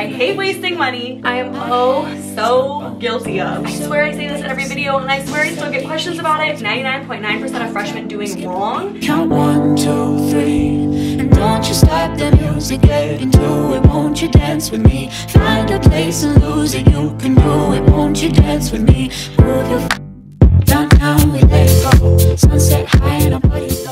I hate wasting money. I am oh so guilty of. I swear I say this in every video, and I swear I still get questions about it. 99.9% of freshmen doing wrong. Count 1, 2, 3, and don't you stop the music, get into it. Won't you dance with me? Find a place and lose it. You can do it. Won't you dance with me? Move your downtown, we let it go. Sunset high and I'm ready to go.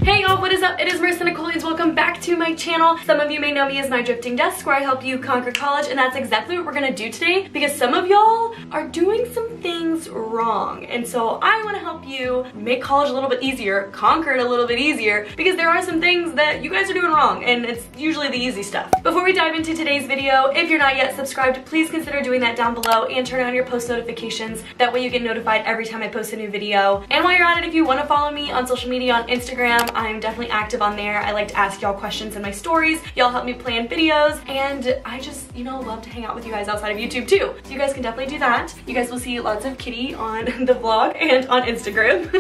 Hey y'all, what is up? It is Marissa, Nicole, and welcome back to my channel. Some of you may know me as my drifting desk, where I help you conquer college, and that's exactly what we're gonna do today, because some of y'all are doing some things wrong, and so I want to help you make college a little bit easier, conquer it a little bit easier, because there are some things that you guys are doing wrong, and it's usually the easy stuff. Before we dive into today's video, if you're not yet subscribed, please consider doing that down below and turn on your post notifications. That way you get notified every time I post a new video. And while you're at it, if you want to follow me on social media, on Instagram, I'm definitely active on there. I like to ask y'all questions in my stories. Y'all help me plan videos, and I just, you know, love to hang out with you guys outside of YouTube too. So you guys can definitely do that. You guys will see lots of kitty on the vlog and on Instagram.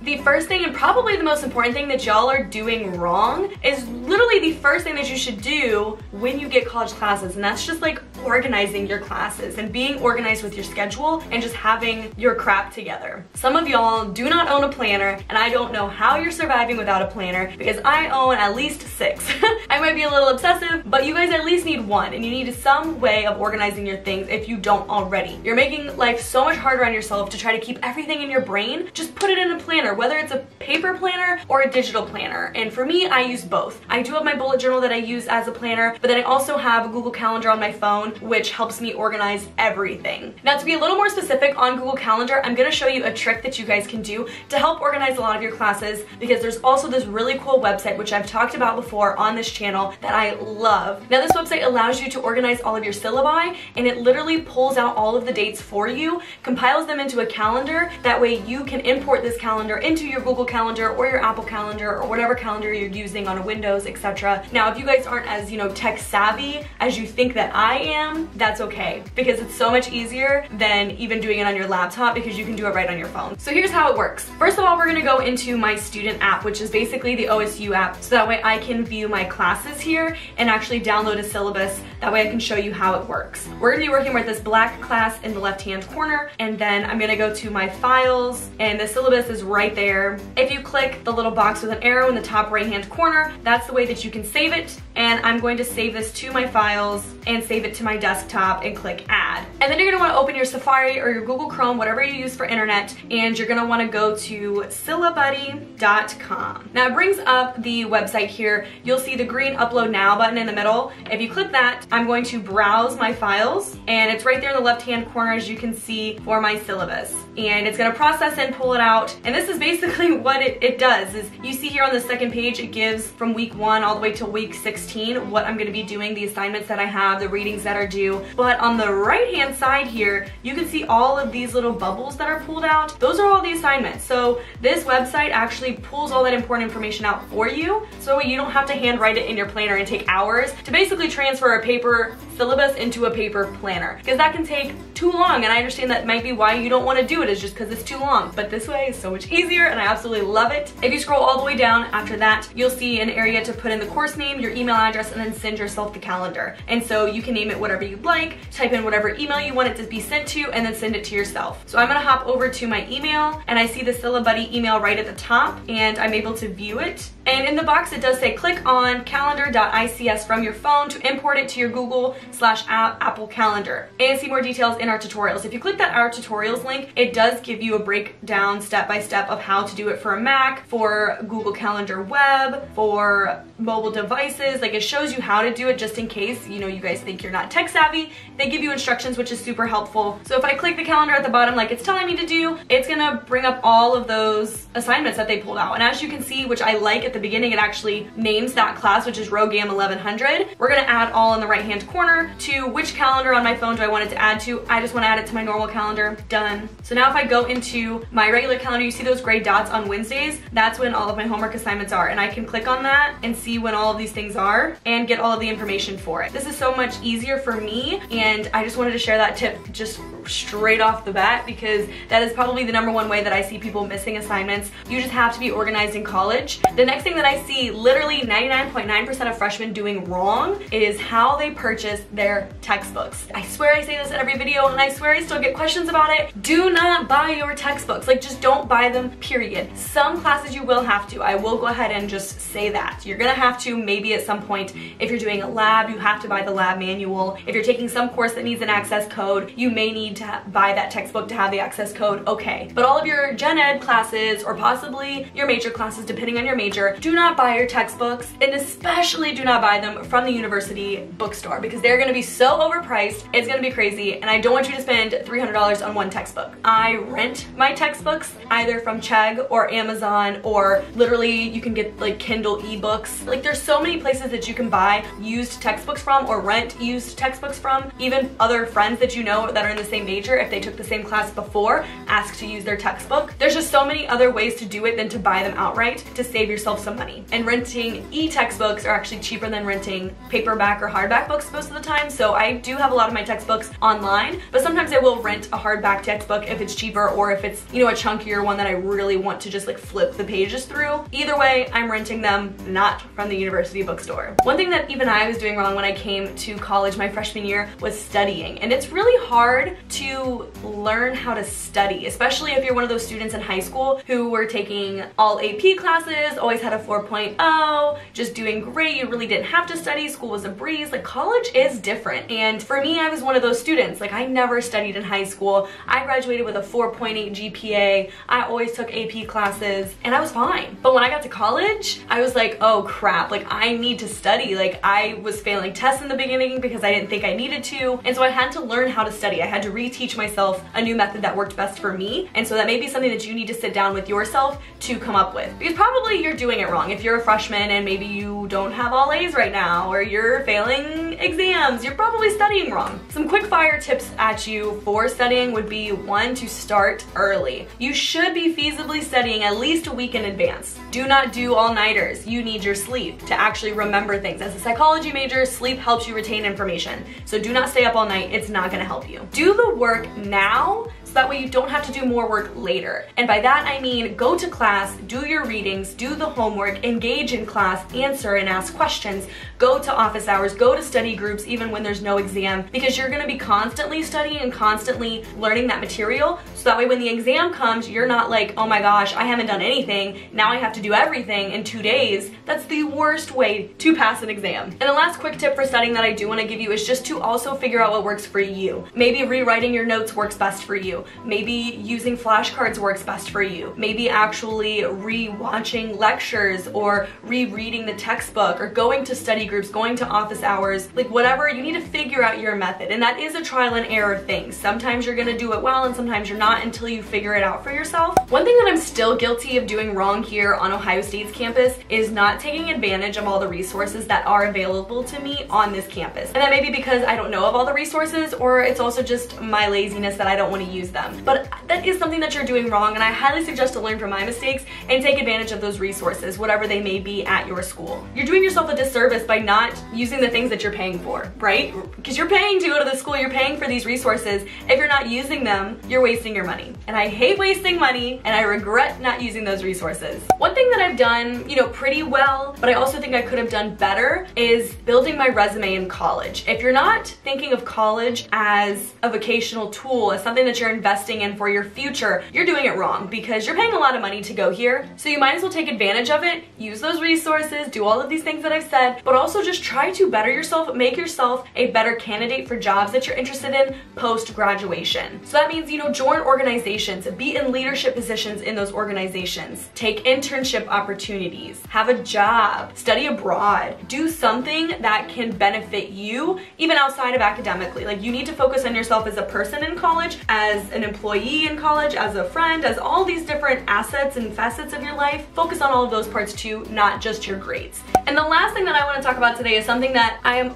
The first thing, and probably the most important thing that y'all are doing wrong, is literally the first thing that you should do when you get college classes, and that's just like organizing your classes and being organized with your schedule and just having your crap together. Some of y'all do not own a planner, and I don't know how you're surviving without a planner, because I own at least 6. I might be a little obsessive, but you guys at least need one, and you need some way of organizing your things if you don't already. You're making life so much harder on yourself to try to keep everything in your brain. Just put it in a planner, whether it's a paper planner or a digital planner. And for me, I use both. I do have my bullet journal that I use as a planner, but then I also have a Google Calendar on my phone, which helps me organize everything. Now, to be a little more specific on Google Calendar, I'm gonna show you a trick that you guys can do to help organize a lot of your classes, because there's also this really cool website, which I've talked about before on this channel, that I love. Now, this website allows you to organize all of your syllabi, and it literally pulls out all of the dates for you, compiles them into a calendar. That way you can import this calendar into your Google Calendar or your Apple Calendar or whatever calendar you're using on a Windows, etc. Now, if you guys aren't as, you know, tech savvy as you think that I am, that's okay, because it's so much easier than even doing it on your laptop, because you can do it right on your phone. So here's how it works. First of all, we're gonna go into my student app, which is basically the OSU app, so that way I can view my classes here and actually download a syllabus. That way I can show you how it works. We're gonna be working with this black class in the left-hand corner, and then I'm gonna go to my files, and the syllabus is right there. If you click the little box with an arrow in the top right-hand corner, that's the way that you can save it. And I'm going to save this to my files and save it to my desktop and click add. And then you're gonna wanna open your Safari or your Google Chrome, whatever you use for internet, and you're gonna wanna go to syllabuddy.com. Now, it brings up the website here. You'll see the green upload now button in the middle. If you click that, I'm going to browse my files, and it's right there in the left-hand corner, as you can see, for my syllabus. And it's gonna process and pull it out. And this is basically what it does, is you see here on the second page, it gives from week 1 all the way to week 16 what I'm gonna be doing, the assignments that I have, the readings that are due. But on the right-hand side here, you can see all of these little bubbles that are pulled out. Those are all the assignments. So this website actually pulls all that important information out for you, so you don't have to handwrite it in your planner and take hours to basically transfer a paper syllabus into a paper planner, because that can take too long. And I understand that might be why you don't want to do it, is just because it's too long. But this way is so much easier, and I absolutely love it. If you scroll all the way down after that, you'll see an area to put in the course name, your email address, and then send yourself the calendar. And so you can name it whatever you'd like, type in whatever email you want it to be sent to, and then send it to yourself. So I'm gonna hop over to my email, and I see the Syllabuddy email right at the top, and I'm able to view it. And in the box, it does say click on calendar.ics from your phone to import it to your Google/Apple Calendar, and see more details in our tutorials. If you click that Our Tutorials link, it does give you a breakdown step-by-step of how to do it for a Mac, for Google Calendar Web, for mobile devices. Like, it shows you how to do it, just in case, you know, you guys think you're not tech savvy. They give you instructions, which is super helpful. So if I click the calendar at the bottom like it's telling me to do, it's gonna bring up all of those assignments that they pulled out. And as you can see, which I like, at the beginning it actually names that class, which is RoGam 1100. We're gonna add all in the right hand corner to which calendar on my phone do I want it to add to. I just want to add it to my normal calendar. Done. So now if I go into my regular calendar, you see those gray dots on Wednesdays? That's when all of my homework assignments are, and I can click on that and see when all of these things are and get all of the information for it. This is so much easier for me, and I just wanted to share that tip just straight off the bat, because that is probably the #1 way that I see people missing assignments. You just have to be organized in college. The next thing that I see literally 99.9% of freshmen doing wrong is how they purchase their textbooks. I swear I say this in every video, and I swear I still get questions about it. Do not buy your textbooks. Like, just don't buy them, period. Some classes you will have to. I will go ahead and just say that. You're gonna have to maybe at some point. If you're doing a lab, you have to buy the lab manual. If you're taking some course that needs an access code, you may need to buy that textbook to have the access code, okay. But all of your gen ed classes, or possibly your major classes, depending on your major, do not buy your textbooks, and especially do not buy them from the university bookstore, because they're gonna be so overpriced, it's gonna be crazy, and I don't want you to spend $300 on one textbook. I rent my textbooks either from Chegg or Amazon, or literally you can get like Kindle ebooks. Like, there's so many places that you can buy used textbooks from, or rent used textbooks from. Even other friends that you know that are in the same major, if they took the same class before, ask to use their textbook. There's just so many other ways to do it than to buy them outright to save yourself some money. And renting e-textbooks are actually cheaper than renting paperback or hardback books most of the time. So I do have a lot of my textbooks online, but sometimes I will rent a hardback textbook if it's cheaper, or if it's, you know, a chunkier one that I really want to just like flip the pages through. Either way, I'm renting them, not from the university bookstore. One thing that even I was doing wrong when I came to college my freshman year was studying. And it's really hard to learn how to study, especially if you're one of those students in high school who were taking all AP classes, always had a 4.0, just doing great, you really didn't have to study, school was a breeze. Like, college is different. And for me, I was one of those students. Like, I never studied in high school. I graduated with a 4.8 GPA. I always took AP classes, and I was fine. But when I got to college, I was like, oh crap, like I need to study. Like, I was failing tests in the beginning because I didn't think I needed to. And so I had to learn how to study. I had to reteach myself a new method that worked best for me. And so that may be something that you need to sit down with yourself to come up with. Because probably you're doing it wrong. If you're a freshman and maybe you don't have all A's right now, or you're failing exams, you're probably studying wrong. Some quick fire tips at you for studying would be: 1, to start early. You should be feasibly studying at least a week in advance. Do not do all-nighters. You need your sleep to actually remember things. As a psychology major, sleep helps you retain information. So do not stay up all night. It's not gonna help you. Do the work now, so that way you don't have to do more work later. And by that I mean, go to class, do your readings, do the homework, engage in class, answer and ask questions, go to office hours, go to study groups even when there's no exam, because you're gonna be constantly studying and constantly learning that material. So that way when the exam comes, you're not like, oh my gosh, I haven't done anything, now I have to do everything in 2 days. That's the worst way to pass an exam. And the last quick tip for studying that I do want to give you is just to also figure out what works for you. Maybe rewriting your notes works best for you. Maybe using flashcards works best for you. Maybe actually re-watching lectures, or rereading the textbook, or going to study groups, going to office hours. Like, whatever, you need to figure out your method. And that is a trial and error thing. Sometimes you're gonna do it well and sometimes you're not, until you figure it out for yourself. One thing that I'm still guilty of doing wrong here on Ohio State's campus is not taking advantage of all the resources that are available to me on this campus. And that may be because I don't know of all the resources, or it's also just my laziness that I don't want to use them. But that is something that you're doing wrong, and I highly suggest to learn from my mistakes and take advantage of those resources, whatever they may be at your school. You're doing yourself a disservice by not using the things that you're paying for, right? Because you're paying to go to the school, you're paying for these resources. If you're not using them, you're wasting your money. And I hate wasting money, and I regret not using those resources. One thing that I've done, you know, pretty well, but I also think I could have done better, is building my resume in college. If you're not thinking of college as a vocational tool, as something that you're investing in for your future, you're doing it wrong, because you're paying a lot of money to go here. So you might as well take advantage of it, use those resources, do all of these things that I've said, but also just try to better yourself, make yourself a better candidate for jobs that you're interested in post-graduation. So that means, you know, join organizations, be in leadership positions in those organizations, take internship opportunities, have a job, study abroad, do something that can benefit you even outside of academically. Like, you need to focus on yourself as a person in college, as an employee in college, as a friend, as all these different assets and facets of your life. Focus on all of those parts too, not just your grades. And the last thing that I want to talk about today is something that I am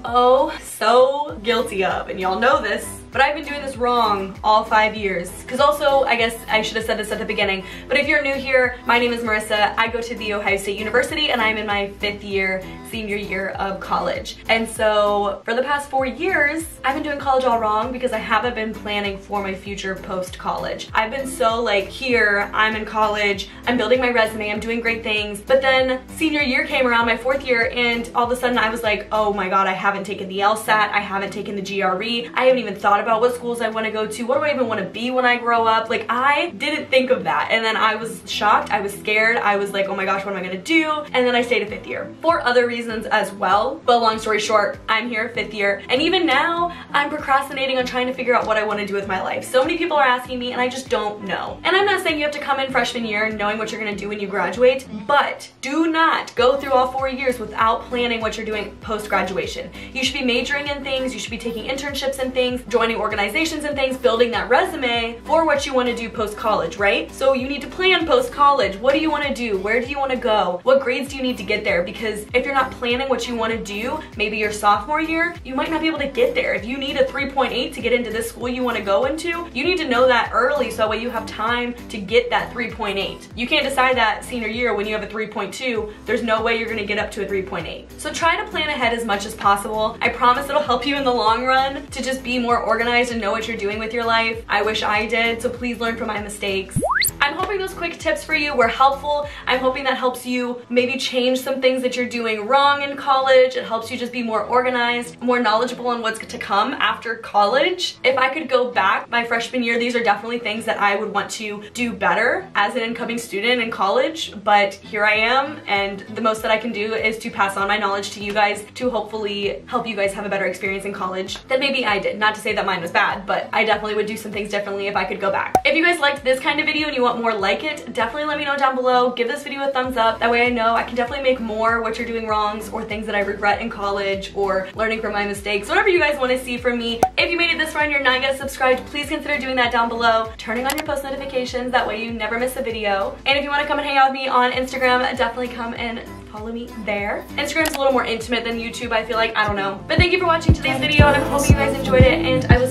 so guilty of, and y'all know this, but I've been doing this wrong all 5 years. Because also, I guess I should have said this at the beginning, but if you're new here, my name is Marissa. I go to The Ohio State University and I'm in my 5th year, senior year of college. And so for the past 4 years, I've been doing college all wrong because I haven't been planning for my future post-college. I've been so like, here, I'm in college, I'm building my resume, I'm doing great things, but then senior year came around, my 4th year, and all of a sudden I was like, oh my god, I haven't taken the LSAT, I haven't taken the GRE, I haven't even thought about what schools I want to go to, what do I even want to be when I grow up? Like, I didn't think of that, and then I was shocked, I was scared, I was like, oh my gosh, what am I gonna do? And then I stayed a 5th year for other reasons as well, but long story short, I'm here 5th year, and even now I'm procrastinating on trying to figure out what I want to do with my life. So many people are asking me and I just don't know. And I'm not saying you have to come in freshman year knowing what you're gonna do when you graduate, but do not go through all 4 years without planning what you're doing post-graduation. You should be majoring in things, you should be taking internships in things, joining organizations and things, building that resume for what you want to do post-college, right? So you need to plan post-college. What do you want to do? Where do you want to go? What grades do you need to get there? Because if you're not planning what you want to do, maybe your sophomore year, you might not be able to get there. If you need a 3.8 to get into this school you want to go into, you need to know that early so that way you have time to get that 3.8. You can't decide that senior year when you have a 3.2. There's no way you're going to get up to a 3.8. So try to plan ahead as much as possible. I promise it'll help you in the long run to just be more organized and know what you're doing with your life. I wish I did, so please learn from my mistakes. I'm hoping those quick tips for you were helpful. I'm hoping that helps you maybe change some things that you're doing wrong in college. It helps you just be more organized, more knowledgeable on what's to come after college. If I could go back my freshman year, these are definitely things that I would want to do better as an incoming student in college, but here I am, and the most that I can do is to pass on my knowledge to you guys to hopefully help you guys have a better experience in college than maybe I did. Not to say that mine was bad, but I definitely would do some things differently if I could go back. If you guys liked this kind of video and you want more like it, definitely let me know down below. Give this video a thumbs up. That way I know I can definitely make more what you're doing wrongs or things that I regret in college or learning from my mistakes. Whatever you guys want to see from me. If you made it this far and you're not yet subscribed, please consider doing that down below. Turning on your post notifications, that way you never miss a video. And if you want to come and hang out with me on Instagram, definitely come and follow me there. Instagram's a little more intimate than YouTube, I feel like. I don't know. But thank you for watching today's video, and I hope you guys enjoyed it, and I will